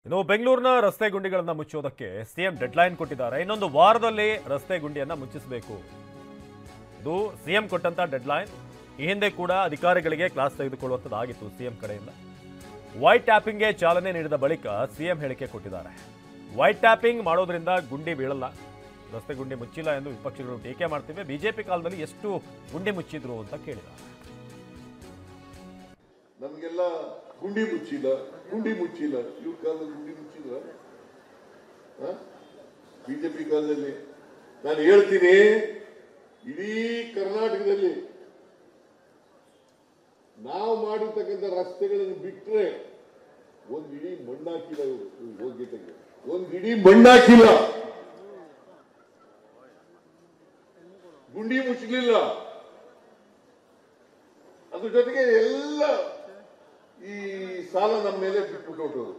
ಇನ್ನು ಬೆಂಗಳೂರಿನ ರಸ್ತೆ ಗುಂಡಿಗಳನ್ನು ಮುಚ್ಚೋದಕ್ಕೆ ಸಿಎಂ ಡೆಡ್ಲೈನ್ ಕೊಟ್ಟಿದ್ದಾರೆ. ಇನ್ನೊಂದು ವಾರದಲ್ಲಿ ರಸ್ತೆ ಗುಂಡಿಯನ್ನ ಮುಚ್ಚಿಸಬೇಕು. ಇದು ಸಿಎಂ ಕೊಟ್ಟಂತ ಡೆಡ್ಲೈನ್. ಈ ಹಿಂದೆ ಕೂಡ ಅಧಿಕಾರಿಗಳಿಗೆ ಕ್ಲಾಸ್ ತೆಗೆದುಕೊಳ್ಳುವಂತದ್ದಾಗಿತ್ತು ಸಿಎಂ ಕಡೆಯಿಂದ. ವೈಟ್ ಟ್ಯಾಪಿಂಗ್ಗೆ ಚಾಲನೆ ನೀಡಿದ ಬಳಿಕ ಸಿಎಂ ಹೇಳಿಕೆ ಕೊಟ್ಟಿದ್ದಾರೆ. ವೈಟ್ ಟ್ಯಾಪಿಂಗ್ ಮಾಡೋದ್ರಿಂದ ಗುಂಡಿ ಬೀಳಲ್ಲ, ರಸ್ತೆ ಗುಂಡಿ ಮುಚ್ಚಿಲ್ಲ ಎಂದು ವಿಪಕ್ಷಗಳು ಟೀಕೆ ಮಾಡ್ತಿವೆ. ಬಿಜೆಪಿ ಕಾಲದಲ್ಲಿ ಎಷ್ಟು ಗುಂಡಿ ಮುಚ್ಚಿದ್ರು ಅಂತ ಕೇಳಿದ್ದಾರೆ. ನಮಗೆಲ್ಲ ಗುಂಡಿ ಮುಚ್ಚಿಲ್ಲ ಇವ್ರ ಕಾಲದಲ್ಲಿ ಗುಂಡಿ ಮುಚ್ಚಿಲ್ಲ. ಬಿಜೆಪಿ ಕಾಲದಲ್ಲಿ ನಾನು ಹೇಳ್ತೀನಿ, ಇಡೀ ಕರ್ನಾಟಕದಲ್ಲಿ ನಾವು ಮಾಡಿರ್ತಕ್ಕಂಥ ರಸ್ತೆಗಳನ್ನು ಬಿಟ್ರೆ ಒಂದ್ ಇಡೀ ಮಣ್ಣಾಕಿಲ್ಲ. ಇವರು ಯೋಗ್ಯತೆಗೆ ಒಂದ್ ಇಡೀ ಮಣ್ಣಾಕಿಲ್ಲ, ಗುಂಡಿ ಮುಚ್ಚಲಿಲ್ಲ. ಅದ್ರ ಜೊತೆಗೆ ಎಲ್ಲ ಈ ಸಾಲ ನಮ್ಮ ಮೇಲೆ ಬಿಟ್ಬಿಟ್ಟು ಹೊರಟೋದು.